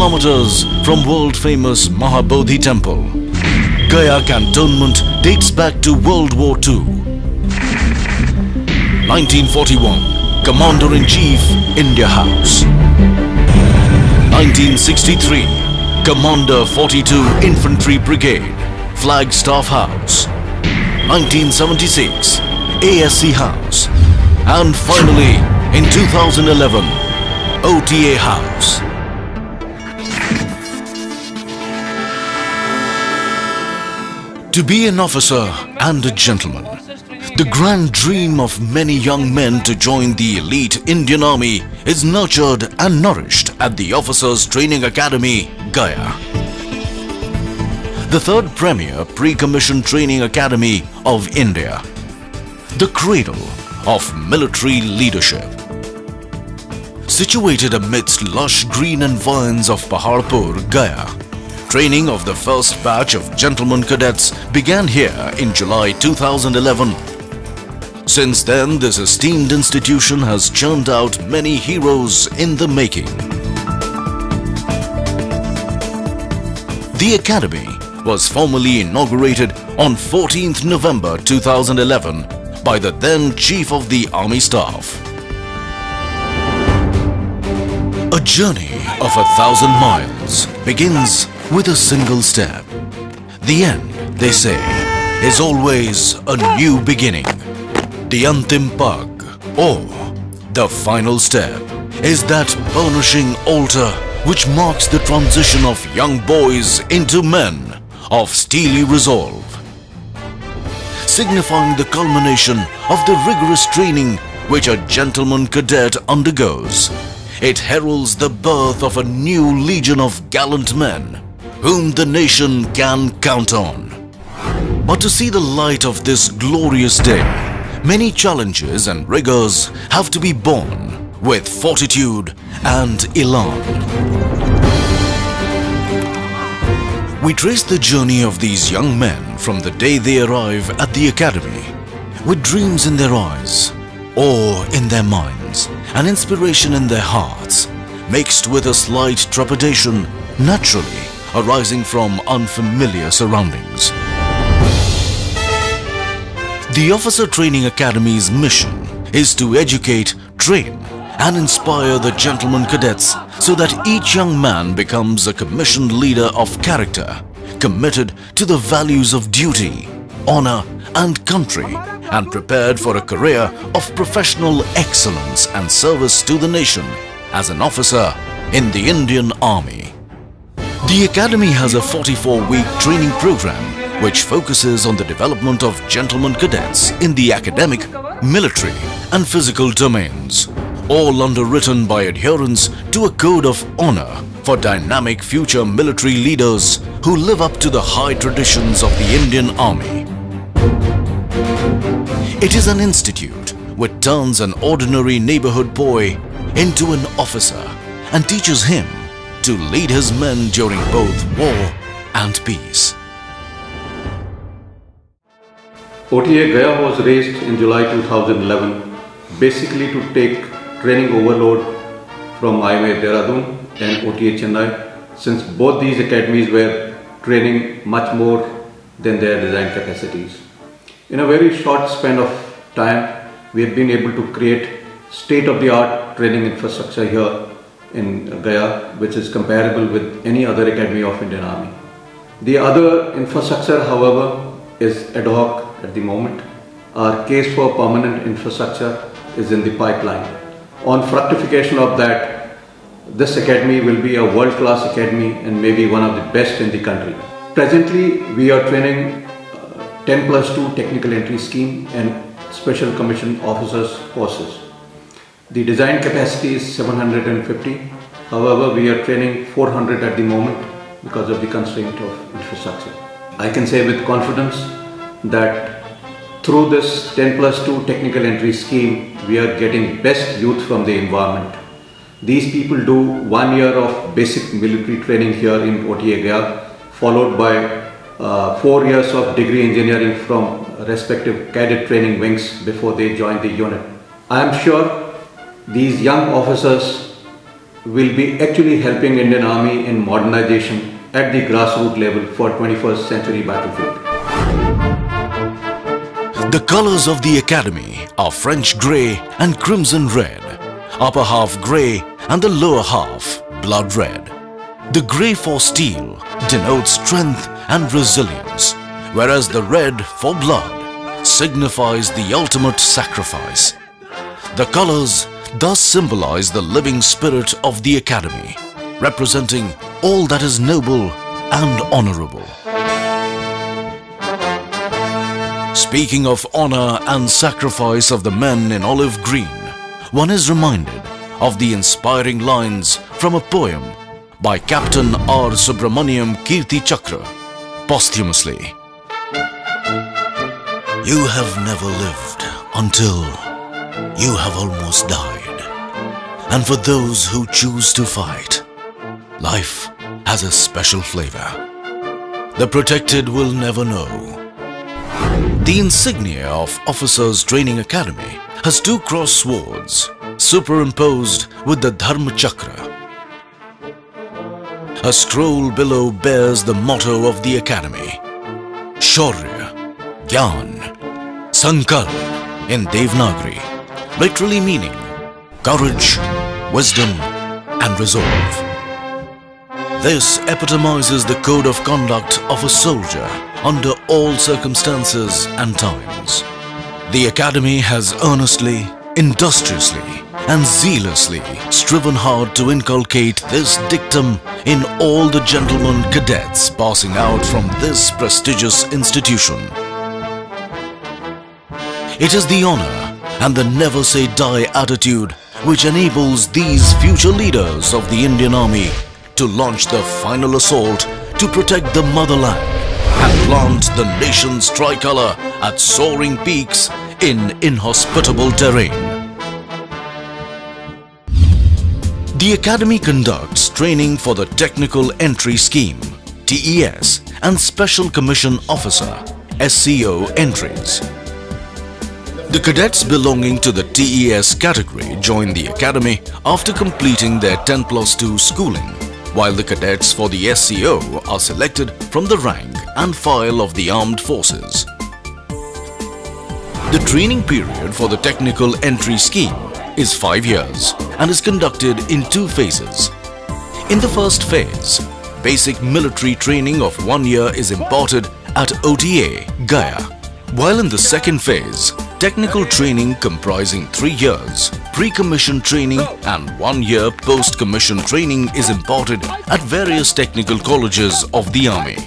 kilometers from world-famous Mahabodhi Temple. Gaya Cantonment dates back to World War II. 1941, Commander-in-Chief, India House. 1963, Commander 42 Infantry Brigade, Flagstaff House. 1976, ASC House. And finally, in 2011, OTA House. To be an officer and a gentleman, the grand dream of many young men to join the elite Indian Army is nurtured and nourished at the Officers Training Academy, Gaya. The third premier pre-commissioned training academy of India. The cradle of military leadership. Situated amidst lush green environs of Paharpur, Gaya, training of the first batch of gentlemen cadets began here in July 2011. Since then, this esteemed institution has churned out many heroes in the making. The academy was formally inaugurated on 14th November 2011 by the then Chief of the Army Staff. A journey of 1,000 miles begins with a single step. The end, they say, is always a new beginning. The Antim Pag, or the final step, is that burnishing altar which marks the transition of young boys into men of steely resolve. Signifying the culmination of the rigorous training which a gentleman cadet undergoes, it heralds the birth of a new legion of gallant men whom the nation can count on. But to see the light of this glorious day, many challenges and rigors have to be borne with fortitude and elan. We trace the journey of these young men from the day they arrive at the academy, with dreams in their eyes, awe in their minds, and inspiration in their hearts, mixed with a slight trepidation naturally arising from unfamiliar surroundings. The Officer Training Academy's mission is to educate, train, and inspire the gentlemen cadets so that each young man becomes a commissioned leader of character, committed to the values of duty, honor, and country, and prepared for a career of professional excellence and service to the nation as an officer in the Indian Army. The Academy has a 44-week training program which focuses on the development of gentlemen cadets in the academic, military, and physical domains, all underwritten by adherence to a code of honor for dynamic future military leaders who live up to the high traditions of the Indian Army. It is an institute which turns an ordinary neighborhood boy into an officer and teaches him to lead his men during both war and peace. OTA Gaya was raised in July 2011 basically to take training overload from IMA Dehradun and OTA Chennai, since both these academies were training much more than their design capacities. In a very short span of time, we have been able to create state-of-the-art training infrastructure here in Gaya, which is comparable with any other academy of Indian Army. The other infrastructure, however, is ad hoc at the moment. Our case for permanent infrastructure is in the pipeline. On fructification of that, this academy will be a world-class academy and maybe one of the best in the country. Presently, we are training 10+2 technical entry scheme and special commissioned officers courses. The design capacity is 750. However, we are training 400 at the moment because of the constraint of infrastructure. I can say with confidence that through this 10+2 technical entry scheme, we are getting best youth from the environment. These people do 1 year of basic military training here in OTA Gaya, followed by 4 years of degree engineering from respective cadet training wings before they join the unit. I am sure these young officers will be actually helping Indian Army in modernization at the grassroots level for 21st century battlefield. The colors of the Academy are French grey and crimson red, upper half grey and the lower half blood red. The grey for steel denotes strength and resilience, whereas the red for blood signifies the ultimate sacrifice. The colors thus symbolize the living spirit of the Academy, representing all that is noble and honorable. Speaking of honor and sacrifice of the men in olive green, one is reminded of the inspiring lines from a poem by Captain R. Subramaniam Kirti Chakra, posthumously. You have never lived until you have almost died. And for those who choose to fight, life has a special flavor. The protected will never know. The insignia of Officers Training Academy has two cross swords superimposed with the Dharma Chakra. A scroll below bears the motto of the Academy, Shaurya, Gyan, Sankalp in Devanagari, literally meaning courage, wisdom and resolve. This epitomizes the code of conduct of a soldier under all circumstances and times. The Academy has earnestly, industriously and zealously striven hard to inculcate this dictum in all the gentlemen cadets passing out from this prestigious institution. It is the honor and the never say die attitude which enables these future leaders of the Indian Army to launch the final assault to protect the motherland and plant the nation's tricolor at soaring peaks in inhospitable terrain. The Academy conducts training for the Technical Entry Scheme (TES) and Special Commission Officer (SCO) entries. The cadets belonging to the TES category join the Academy after completing their 10+2 schooling, while the cadets for the SCO are selected from the rank and file of the armed forces. The training period for the Technical Entry Scheme is 5 years and is conducted in 2 phases. In the first phase, basic military training of 1 year is imparted at OTA, Gaya, while in the second phase, technical training comprising 3 years, pre-commission training and 1 year post-commission training is imparted at various technical colleges of the Army.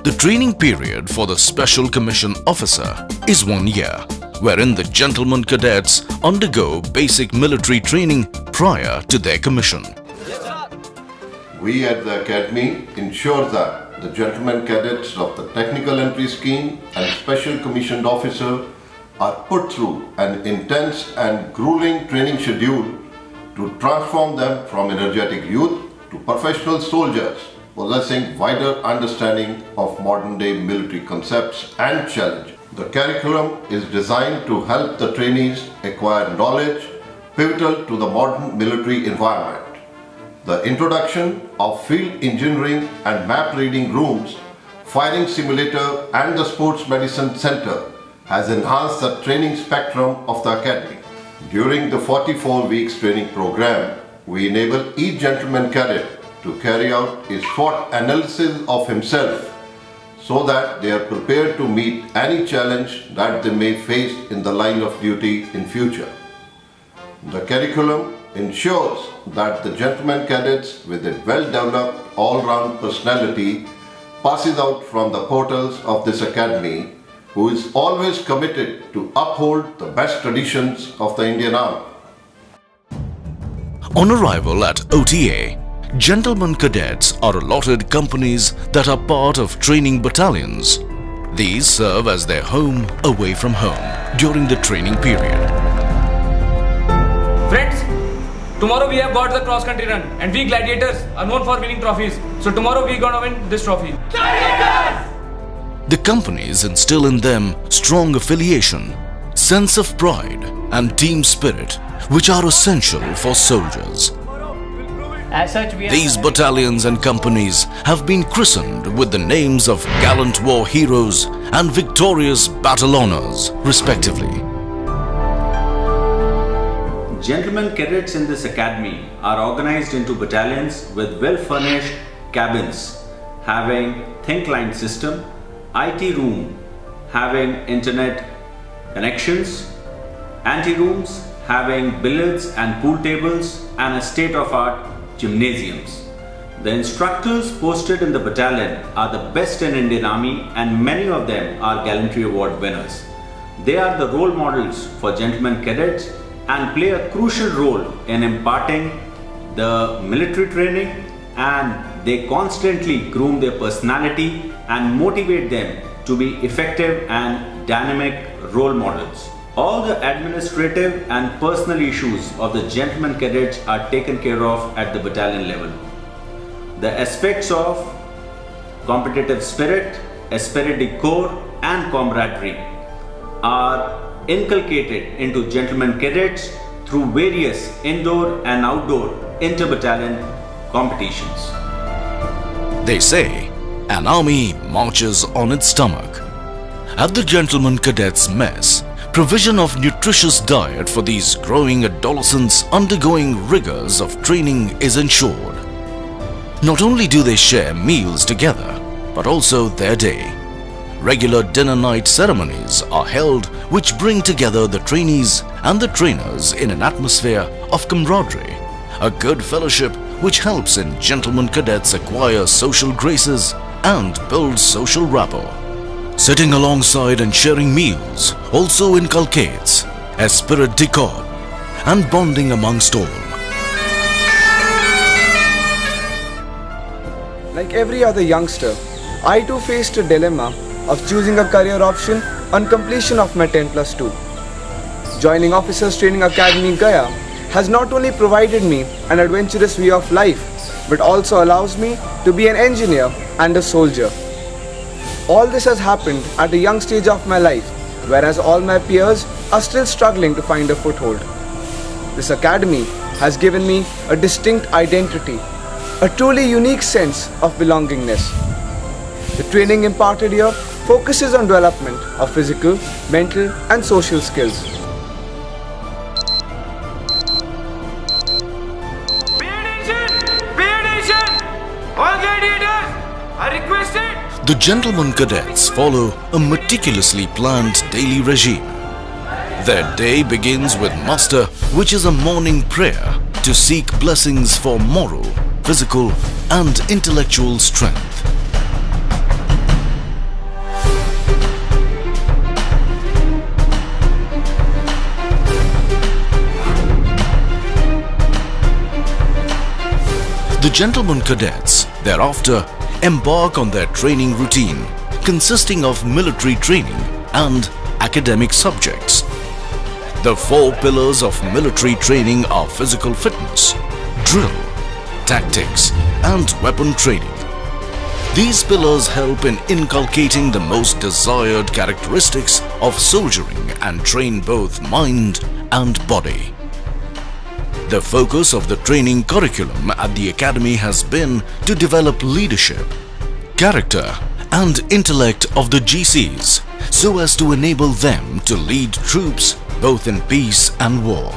The training period for the Special Commission Officer is 1 year, wherein the gentlemen cadets undergo basic military training prior to their commission. We at the Academy ensure that the gentlemen cadets of the Technical Entry Scheme and Special Commissioned Officer are put through an intense and grueling training schedule to transform them from energetic youth to professional soldiers possessing wider understanding of modern-day military concepts and challenges. The curriculum is designed to help the trainees acquire knowledge pivotal to the modern military environment. The introduction of field engineering and map reading rooms, firing simulator and the sports medicine center has enhanced the training spectrum of the Academy. During the 44 weeks training program, we enable each gentleman cadet to carry out a SWOT analysis of himself so that they are prepared to meet any challenge that they may face in the line of duty in future. The curriculum ensures that the gentleman cadets with a well-developed all-round personality passes out from the portals of this Academy, who is always committed to uphold the best traditions of the Indian Army. On arrival at OTA, gentlemen cadets are allotted companies that are part of training battalions. These serve as their home away from home during the training period. Friends, tomorrow we have got the cross-country run and we gladiators are known for winning trophies. So tomorrow we gonna win this trophy. Gladiators! The companies instill in them strong affiliation, sense of pride and team spirit which are essential for soldiers. As such, These battalions and companies have been christened with the names of gallant war heroes and victorious battle honors, respectively. Gentlemen cadets in this academy are organized into battalions with well-furnished cabins, having think-line system, IT room, having internet connections, ante-rooms, having billiards and pool tables, and a state-of-art gymnasiums. The instructors posted in the battalion are the best in Indian Army, and many of them are Gallantry Award winners. They are the role models for gentlemen cadets and play a crucial role in imparting the military training, and they constantly groom their personality and motivate them to be effective and dynamic role models. All the administrative and personal issues of the gentlemen cadets are taken care of at the battalion level. The aspects of competitive spirit, esprit de corps and camaraderie are inculcated into gentlemen cadets through various indoor and outdoor inter-battalion competitions. They say an army marches on its stomach. At the Gentlemen Cadets Mess, provision of nutritious diet for these growing adolescents undergoing rigors of training is ensured. Not only do they share meals together, but also their day. Regular dinner night ceremonies are held which bring together the trainees and the trainers in an atmosphere of camaraderie, a good fellowship which helps in gentlemen cadets acquire social graces and build social rapport. Sitting alongside and sharing meals also inculcates esprit de corps and bonding amongst all. Like every other youngster, I too faced a dilemma of choosing a career option on completion of my 10+2. Joining Officers Training Academy Gaya has not only provided me an adventurous way of life, but also allows me to be an engineer and a soldier. All this has happened at a young stage of my life, whereas all my peers are still struggling to find a foothold. This academy has given me a distinct identity, a truly unique sense of belongingness. The training imparted here focuses on development of physical, mental and social skills. The Gentlemen Cadets follow a meticulously planned daily regime. Their day begins with muster, which is a morning prayer to seek blessings for moral, physical and intellectual strength. The Gentlemen Cadets thereafter embark on their training routine consisting of military training and academic subjects. The 4 pillars of military training are physical fitness, drill, tactics and weapon training. These pillars help in inculcating the most desired characteristics of soldiering and train both mind and body. The focus of the training curriculum at the academy has been to develop leadership, character and intellect of the GCs so as to enable them to lead troops both in peace and war.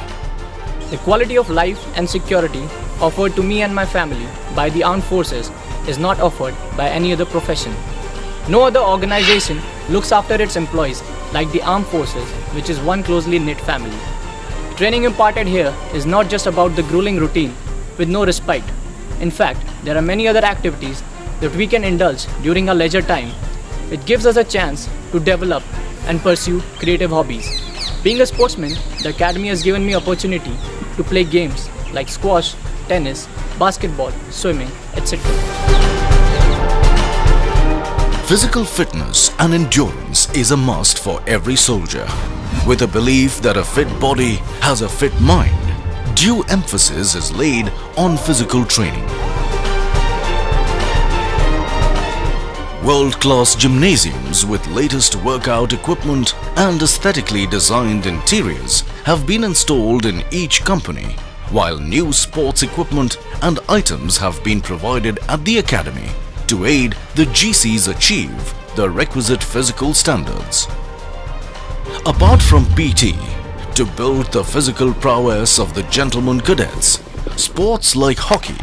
The quality of life and security offered to me and my family by the armed forces is not offered by any other profession. No other organization looks after its employees like the armed forces, which is one closely knit family. Training imparted here is not just about the grueling routine with no respite. In fact, there are many other activities that we can indulge during our leisure time. It gives us a chance to develop and pursue creative hobbies. Being a sportsman, the academy has given me opportunity to play games like squash, tennis, basketball, swimming, etc. Physical fitness and endurance is a must for every soldier. With a belief that a fit body has a fit mind, due emphasis is laid on physical training. World-class gymnasiums with latest workout equipment and aesthetically designed interiors have been installed in each company, while new sports equipment and items have been provided at the academy to aid the GCs achieve the requisite physical standards. Apart from PT, to build the physical prowess of the gentlemen cadets, sports like hockey,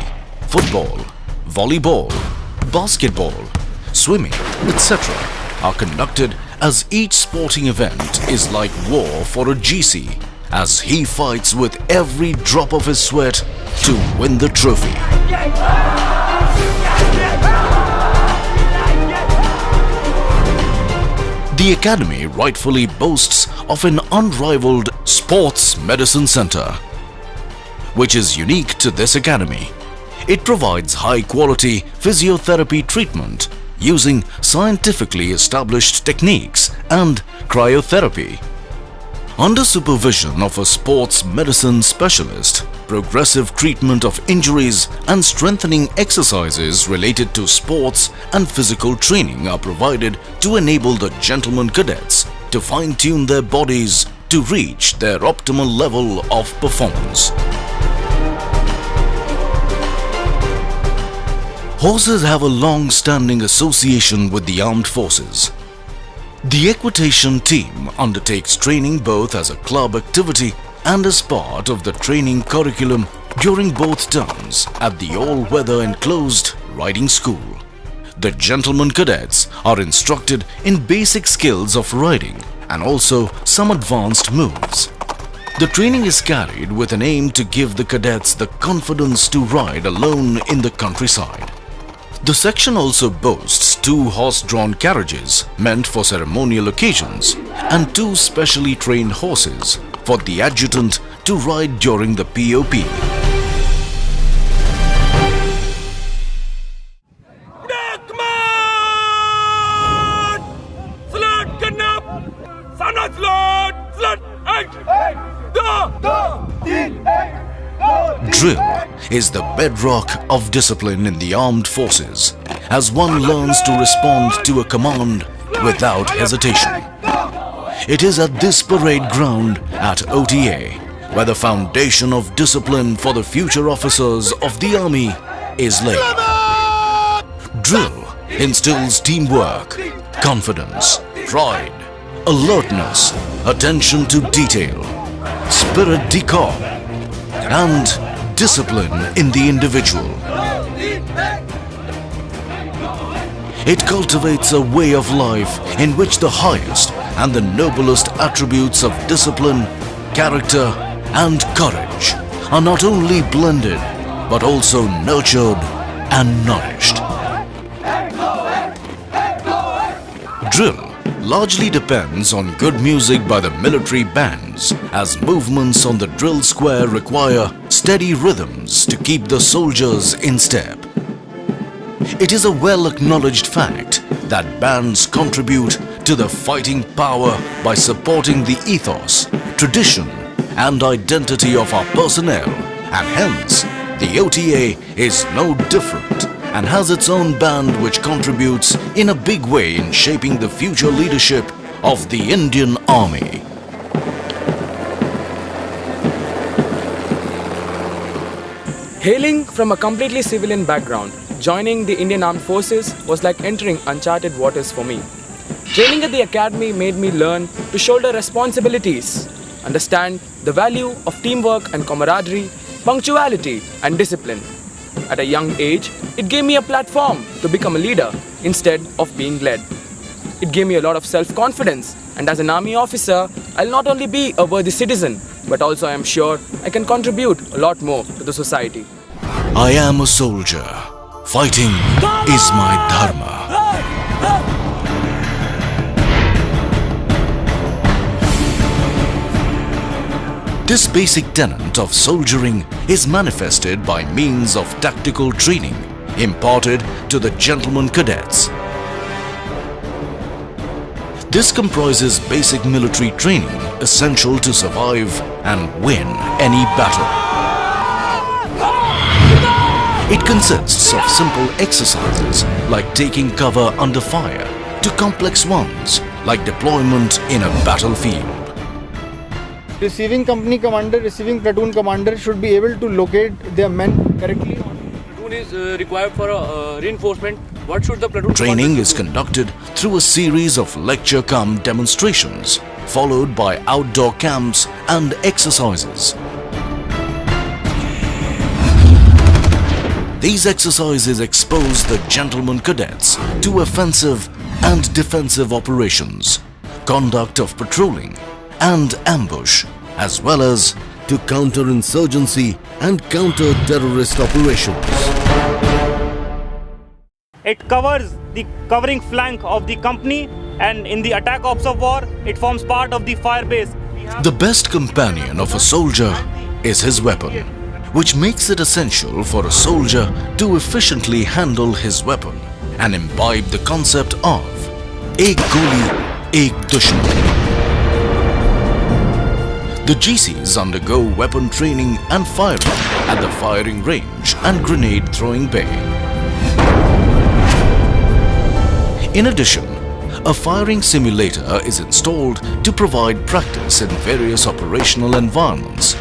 football, volleyball, basketball, swimming, etc. are conducted, as each sporting event is like war for a GC, as he fights with every drop of his sweat to win the trophy. The academy rightfully boasts of an unrivaled sports medicine center, which is unique to this academy. It provides high-quality physiotherapy treatment using scientifically established techniques and cryotherapy. Under supervision of a sports medicine specialist, progressive treatment of injuries and strengthening exercises related to sports and physical training are provided to enable the gentlemen cadets to fine-tune their bodies to reach their optimal level of performance. Horses have a long-standing association with the armed forces. The equitation team undertakes training both as a club activity and as part of the training curriculum during both terms at the all-weather enclosed riding school. The gentlemen cadets are instructed in basic skills of riding and also some advanced moves. The training is carried with an aim to give the cadets the confidence to ride alone in the countryside. The section also boasts 2 horse-drawn carriages meant for ceremonial occasions and 2 specially trained horses for the adjutant to ride during the POP. Drill is the bedrock of discipline in the armed forces, as one learns to respond to a command without hesitation. It is at this parade ground at OTA where the foundation of discipline for the future officers of the army is laid. Drill instills teamwork, confidence, pride, alertness, attention to detail, spirit de corps, and discipline in the individual. It cultivates a way of life in which the highest and the noblest attributes of discipline, character, and courage are not only blended but also nurtured and nourished. Drill largely depends on good music by the military bands, as movements on the drill square require steady rhythms to keep the soldiers in step. It is a well-acknowledged fact that bands contribute to the fighting power by supporting the ethos, tradition, and identity of our personnel, and hence the OTA is no different and has its own band which contributes in a big way in shaping the future leadership of the Indian Army. Hailing from a completely civilian background, joining the Indian Armed Forces was like entering uncharted waters for me. Training at the academy made me learn to shoulder responsibilities, understand the value of teamwork and camaraderie, punctuality and discipline. At a young age, it gave me a platform to become a leader instead of being led. It gave me a lot of self-confidence, and as an army officer, I'll not only be a worthy citizen, but also I am sure I can contribute a lot more to the society. I am a soldier. Fighting is my dharma. This basic tenet of soldiering is manifested by means of tactical training imparted to the gentlemen cadets. This comprises basic military training essential to survive and win any battle. It consists of simple exercises like taking cover under fire to complex ones like deployment in a battlefield. Receiving company commander, receiving platoon commander should be able to locate their men correctly. Platoon is required for reinforcement. What should the platoon Training commander is do? conducted through a series of lecture-cum demonstrations, followed by outdoor camps and exercises. These exercises expose the gentlemen cadets to offensive and defensive operations, conduct of patrolling and ambush, as well as to counter-insurgency and counter-terrorist operations. It covers the covering flank of the company, and in the attack ops of war, it forms part of the fire base. The best companion of a soldier is his weapon, which makes it essential for a soldier to efficiently handle his weapon and imbibe the concept of Ek Goli, Ek Dushman. The GCs undergo weapon training and firing at the firing range and grenade throwing bay. In addition, a firing simulator is installed to provide practice in various operational environments.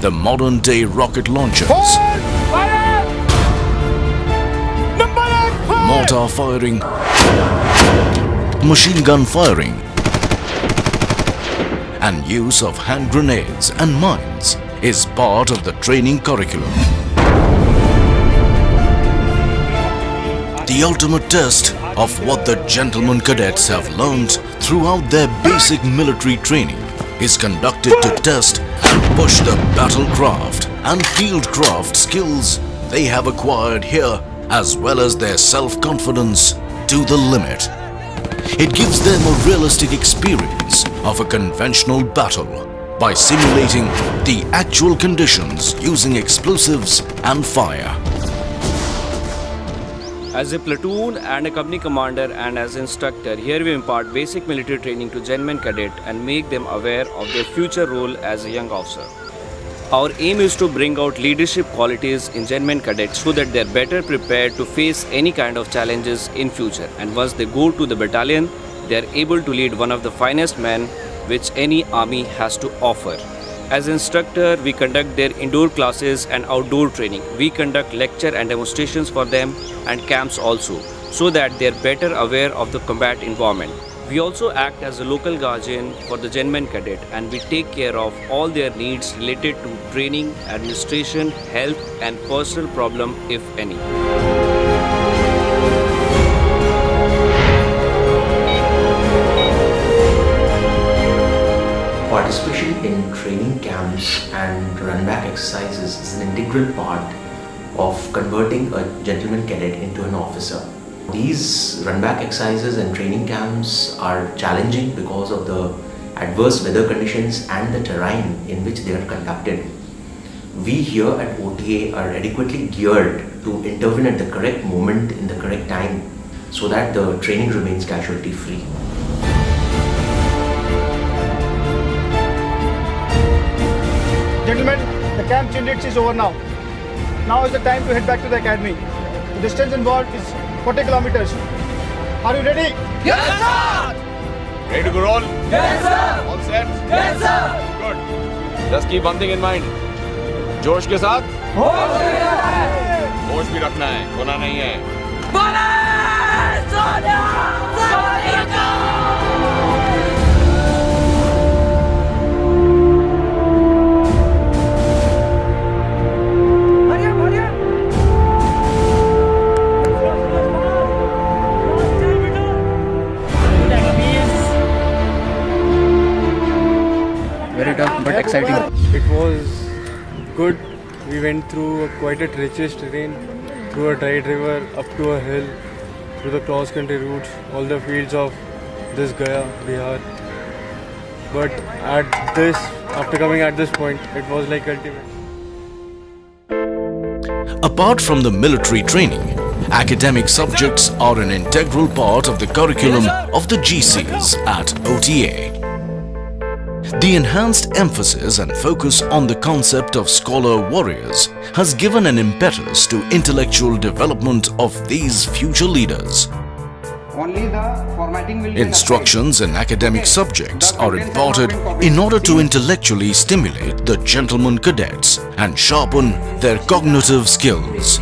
The modern-day rocket launchers, mortar firing, machine gun firing, and use of hand grenades and mines is part of the training curriculum. The ultimate test of what the gentlemen cadets have learned throughout their basic military training is conducted to test and push the battlecraft and fieldcraft skills they have acquired here, as well as their self-confidence, to the limit. It gives them a realistic experience of a conventional battle by simulating the actual conditions using explosives and fire. As a platoon and a company commander and as instructor, here we impart basic military training to gentlemen cadet and make them aware of their future role as a young officer. Our aim is to bring out leadership qualities in gentlemen cadets so that they are better prepared to face any kind of challenges in future, and once they go to the battalion, they are able to lead one of the finest men which any army has to offer. As instructor, we conduct their indoor classes and outdoor training. We conduct lecture and demonstrations for them and camps also, so that they are better aware of the combat environment. We also act as a local guardian for the gentlemen cadet, and we take care of all their needs related to training, administration, health and personal problem if any. Participation in training camps and run-back exercises is an integral part of converting a gentleman cadet into an officer. These run-back exercises and training camps are challenging because of the adverse weather conditions and the terrain in which they are conducted. We here at OTA are adequately geared to intervene at the correct moment in the correct time so that the training remains casualty-free. Gentlemen, the camp change is over now. Now is the time to head back to the academy. The distance involved is 40 kilometers. Are you ready? Yes, sir! Ready to go roll? Yes, sir! All set? Yes, sir! Good. Just keep one thing in mind. जोश के साथ होश भी रखना है, खोना नहीं है. Very tough but exciting. It was good. We went through quite a treacherous terrain, through a dry river, up to a hill, through the cross-country routes, all the fields of this Gaya, Bihar. But after coming at this point, it was like ultimate. Apart from the military training, academic subjects are an integral part of the curriculum of the GCs at OTA. The enhanced emphasis and focus on the concept of scholar warriors has given an impetus to intellectual development of these future leaders. Only the formatting will be Instructions in academic subjects are imparted in order to intellectually stimulate the gentlemen cadets and sharpen their cognitive skills.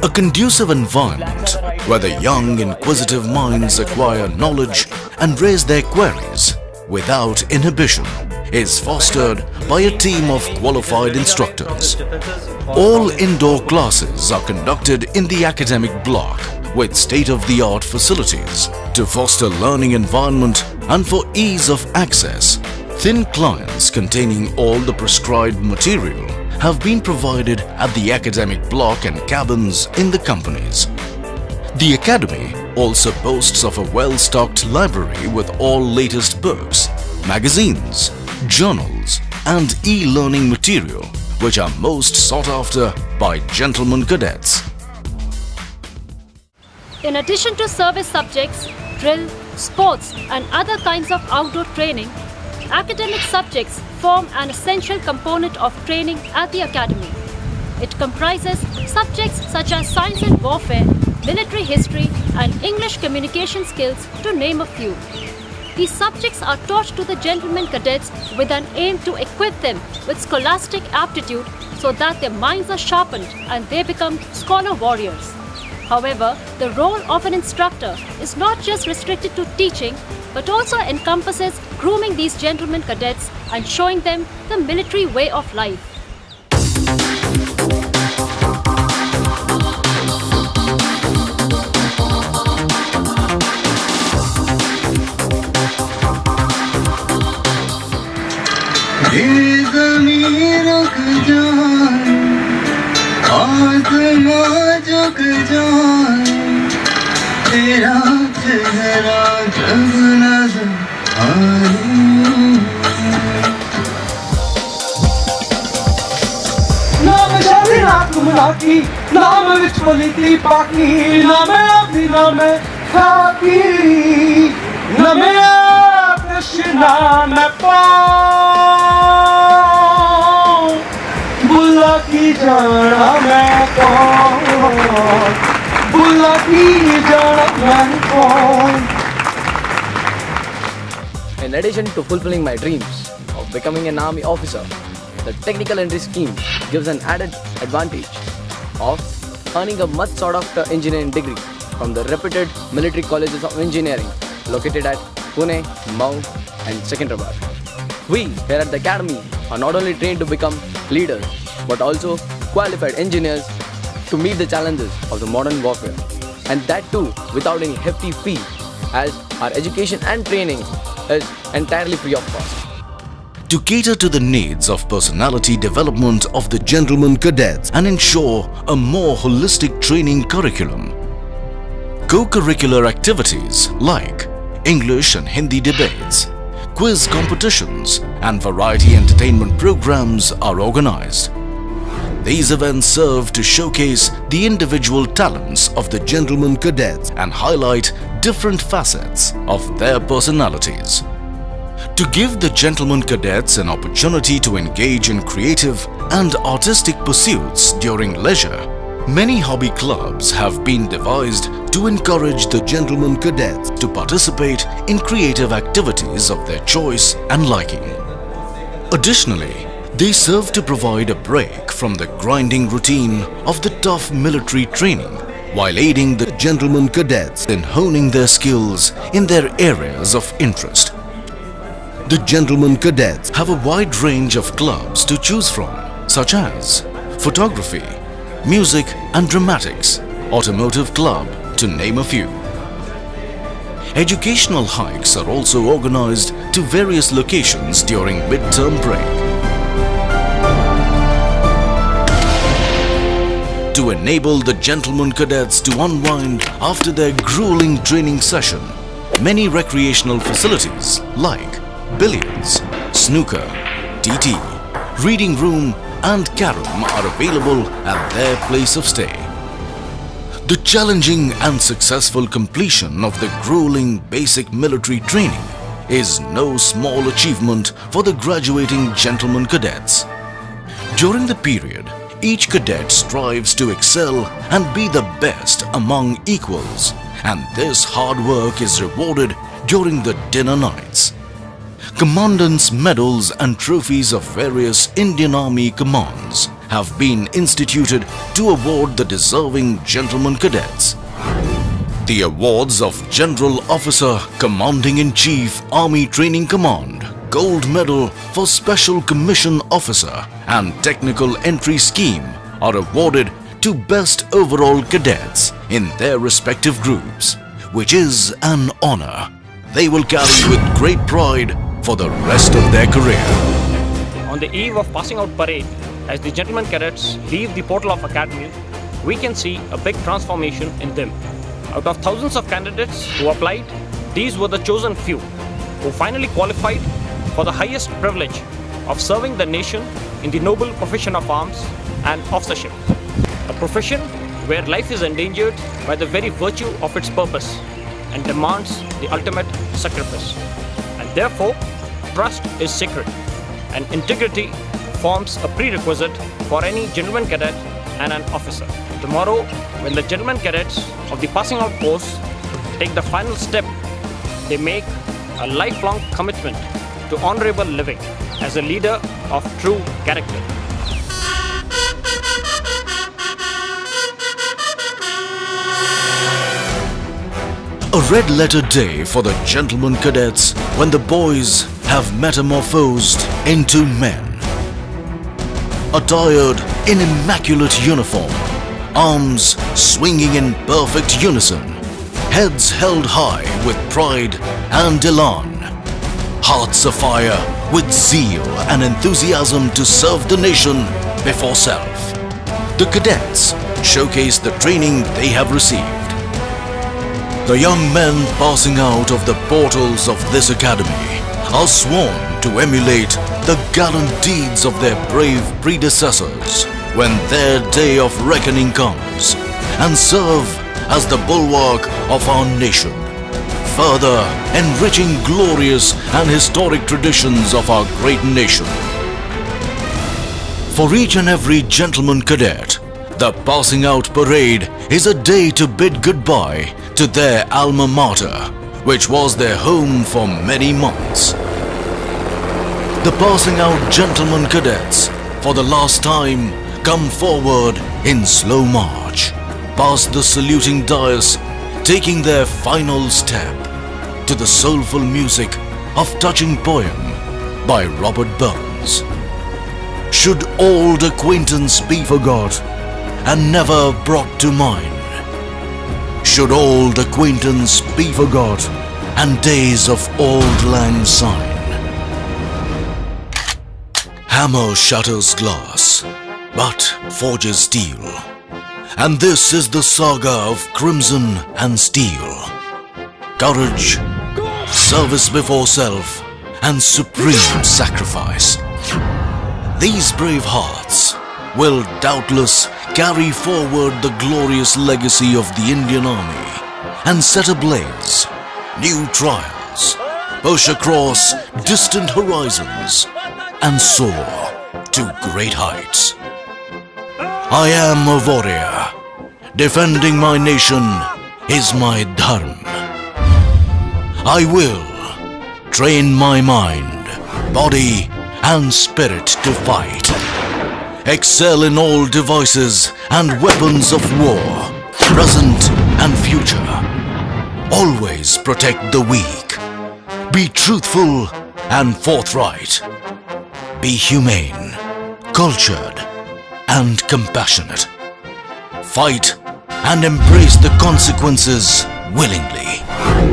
A conducive environment where the young, inquisitive minds acquire knowledge and raise their queries without inhibition is fostered by a team of qualified instructors. All indoor classes are conducted in the academic block with state-of-the-art facilities to foster learning environment and for ease of access. Thin clients containing all the prescribed material have been provided at the academic block and cabins in the companies. The academy also boasts of a well-stocked library with all latest books, magazines, journals and e-learning material which are most sought after by gentlemen cadets. In addition to service subjects, drill, sports and other kinds of outdoor training, academic subjects form an essential component of training at the academy. It comprises subjects such as science and warfare, military history and English communication skills, to name a few. These subjects are taught to the gentlemen cadets with an aim to equip them with scholastic aptitude so that their minds are sharpened and they become scholar warriors. However, the role of an instructor is not just restricted to teaching, but also encompasses grooming these gentlemen cadets and showing them the military way of life. नाम विच पलीती पाकी नाम अभी नाम खाकी नाम कृष्णा मैं पाऊं बुला की जाना मैं कौन बुला की जाना मैं कौन. In addition to fulfilling my dreams of becoming an army officer, the technical entry scheme gives an added advantage of earning a much sought after engineering degree from the reputed military colleges of engineering located at Pune, Mau and Secunderabad. We here at the academy are not only trained to become leaders but also qualified engineers to meet the challenges of the modern warfare, and that too without any hefty fee, as our education and training is entirely free of cost. To cater to the needs of personality development of the gentlemen cadets and ensure a more holistic training curriculum, co-curricular activities like English and Hindi debates, quiz competitions and variety entertainment programs are organized. These events serve to showcase the individual talents of the gentlemen cadets and highlight different facets of their personalities. To give the gentlemen cadets an opportunity to engage in creative and artistic pursuits during leisure, many hobby clubs have been devised to encourage the gentlemen cadets to participate in creative activities of their choice and liking. Additionally, they serve to provide a break from the grinding routine of the tough military training while aiding the gentlemen cadets in honing their skills in their areas of interest. The gentlemen cadets have a wide range of clubs to choose from, such as photography, music and dramatics, automotive club, to name a few. Educational hikes are also organized to various locations during mid-term break. To enable the gentlemen cadets to unwind after their grueling training session, many recreational facilities like billiards, snooker, TT, reading room and carom are available at their place of stay. The challenging and successful completion of the grueling basic military training is no small achievement for the graduating gentlemen cadets. During the period, each cadet strives to excel and be the best among equals, and this hard work is rewarded during the dinner nights. Commandants' medals and trophies of various Indian Army commands have been instituted to award the deserving gentlemen cadets. The awards of General Officer Commanding-in-Chief Army Training Command, Gold Medal for Special Commission Officer and Technical Entry Scheme are awarded to Best Overall Cadets in their respective groups, which is an honor they will carry with great pride for the rest of their career. On the eve of passing out parade, as the gentlemen cadets leave the portal of Academy, we can see a big transformation in them. Out of thousands of candidates who applied, these were the chosen few who finally qualified for the highest privilege of serving the nation in the noble profession of arms and officership. A profession where life is endangered by the very virtue of its purpose and demands the ultimate sacrifice. And therefore, trust is sacred and integrity forms a prerequisite for any gentleman cadet and an officer. Tomorrow, when the gentlemen cadets of the passing out course take the final step, they make a lifelong commitment to honorable living as a leader of true character. A red letter day for the gentlemen cadets when the boys have metamorphosed into men. Attired in immaculate uniform, arms swinging in perfect unison, heads held high with pride and elan, hearts afire with zeal and enthusiasm to serve the nation before self. The cadets showcase the training they have received. The young men passing out of the portals of this academy are sworn to emulate the gallant deeds of their brave predecessors when their day of reckoning comes, and serve as the bulwark of our nation, further enriching glorious and historic traditions of our great nation. For each and every gentleman cadet, the passing out parade is a day to bid goodbye to their alma mater, which was their home for many months. The passing out gentlemen cadets, for the last time, come forward in slow march, past the saluting dais, taking their final step to the soulful music of touching poem by Robert Burns. Should old acquaintance be forgot and never brought to mind? Should old acquaintance be forgot and days of auld lang syne? Hammer shatters glass, but forges steel, and this is the saga of crimson and steel. Courage, service before self, and supreme sacrifice. These brave hearts will doubtless carry forward the glorious legacy of the Indian Army and set ablaze new trials, push across distant horizons, and soar to great heights. I am a warrior. Defending my nation is my dharma. I will train my mind, body, and spirit to fight. Excel in all devices and weapons of war, present and future. Always protect the weak. Be truthful and forthright. Be humane, cultured, and compassionate. Fight and embrace the consequences willingly.